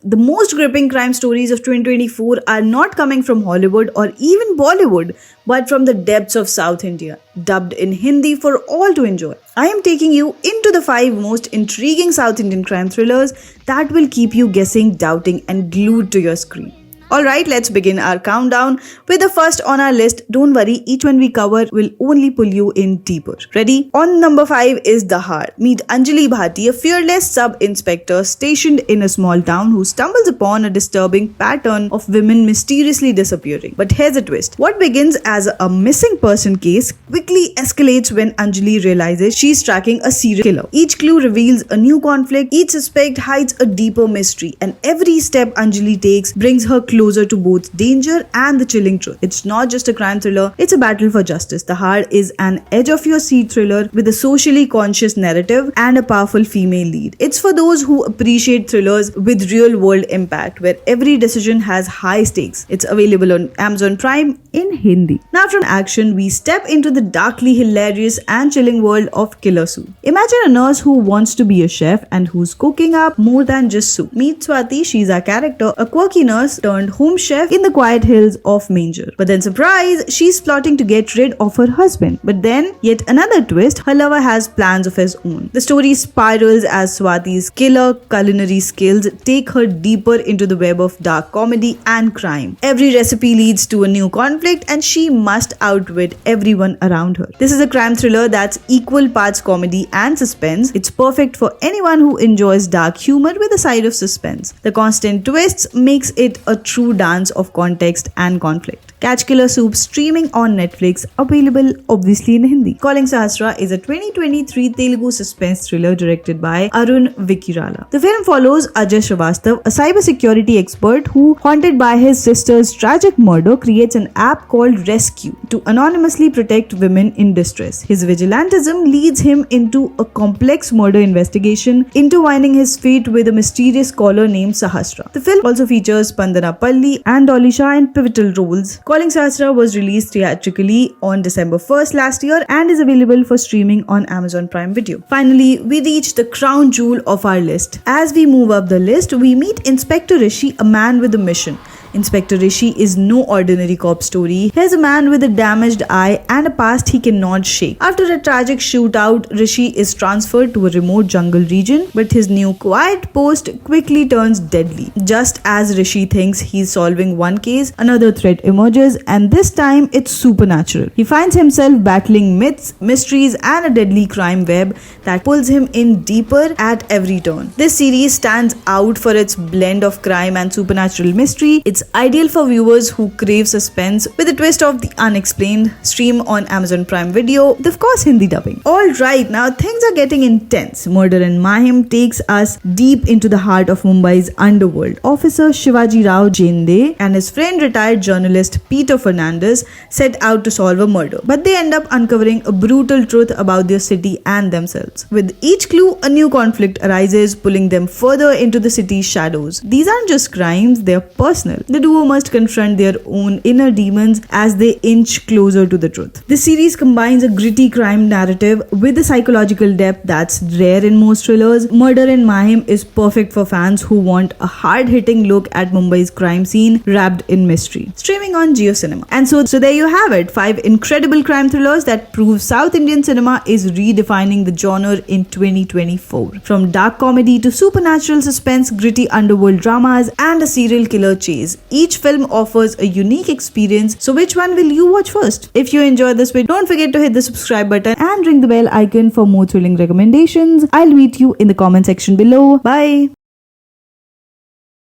The most gripping crime stories of 2024 are not coming from Hollywood or even Bollywood, but from the depths of South India, dubbed in Hindi for all to enjoy. I am taking you into the 5 most intriguing South Indian crime thrillers that will keep you guessing, doubting, and glued to your screen. Alright, let's begin our countdown with the first on our list. Don't worry, each one we cover will only pull you in deeper. Ready? On number 5 is Dahad. Meet Anjali Bhati, a fearless sub-inspector stationed in a small town who stumbles upon a disturbing pattern of women mysteriously disappearing. But here's a twist. What begins as a missing person case quickly escalates when Anjali realizes she's tracking a serial killer. Each clue reveals a new conflict, each suspect hides a deeper mystery, and every step Anjali takes brings her closer to both danger and the chilling truth. It's not just a crime thriller, it's a battle for justice. Dahad is an edge-of-your-seat thriller with a socially conscious narrative and a powerful female lead. It's for those who appreciate thrillers with real-world impact, where every decision has high stakes. It's available on Amazon Prime in Hindi. Now from action, we step into the darkly hilarious and chilling world of Killer Soup. Imagine a nurse who wants to be a chef and who's cooking up more than just soup. Meet Swati, she's our character, a quirky nurse turned home chef in the quiet hills of Manger. But then surprise, she's plotting to get rid of her husband. But then, yet another twist, her lover has plans of his own. The story spirals as Swati's killer culinary skills take her deeper into the web of dark comedy and crime. Every recipe leads to a new conflict and she must outwit everyone around her. This is a crime thriller that's equal parts comedy and suspense. It's perfect for anyone who enjoys dark humor with a side of suspense. The constant twists makes it a true dance of context and conflict. Catch Killer Soup streaming on Netflix, available obviously in Hindi. Calling Sahasra is a 2023 Telugu suspense thriller directed by Arun Vikirala. The film follows Ajay Srivastav, a cybersecurity expert who, haunted by his sister's tragic murder, creates an app called Rescue to anonymously protect women in distress. His vigilantism leads him into a complex murder investigation, intertwining his fate with a mysterious caller named Sahasra. The film also features Pandana Palli and Dolly Shah in pivotal roles. Calling Sahasra was released theatrically on December 1st last year and is available for streaming on Amazon Prime Video. Finally, we reach the crown jewel of our list. As we move up the list, we meet Inspector Rishi, a man with a mission. Inspector Rishi is no ordinary cop story. He's a man with a damaged eye and a past he cannot shake. After a tragic shootout, Rishi is transferred to a remote jungle region, but his new quiet post quickly turns deadly. Just as Rishi thinks he's solving one case, another threat emerges, and this time it's supernatural. He finds himself battling myths, mysteries, and a deadly crime web that pulls him in deeper at every turn. This series stands out for its blend of crime and supernatural mystery. It's ideal for viewers who crave suspense with a twist of the unexplained. Stream on Amazon Prime Video, of course Hindi dubbing. Alright, now things are getting intense. Murder in Mahim takes us deep into the heart of Mumbai's underworld. Officer Shivaji Rao Jende and his friend retired journalist Peter Fernandez set out to solve a murder, but they end up uncovering a brutal truth about their city and themselves. With each clue, a new conflict arises, pulling them further into the city's shadows. These aren't just crimes, they're personal. The duo must confront their own inner demons as they inch closer to the truth. This series combines a gritty crime narrative with the psychological depth that's rare in most thrillers. Murder in Mahim is perfect for fans who want a hard-hitting look at Mumbai's crime scene wrapped in mystery. Streaming on Jio Cinema. And so there you have it, 5 incredible crime thrillers that prove South Indian cinema is redefining the genre in 2024. From dark comedy to supernatural suspense, gritty underworld dramas, and a serial killer chase, each film offers a unique experience, so which one will you watch first? If you enjoyed this video, don't forget to hit the subscribe button and ring the bell icon for more thrilling recommendations. I'll meet you in the comment section below. Bye!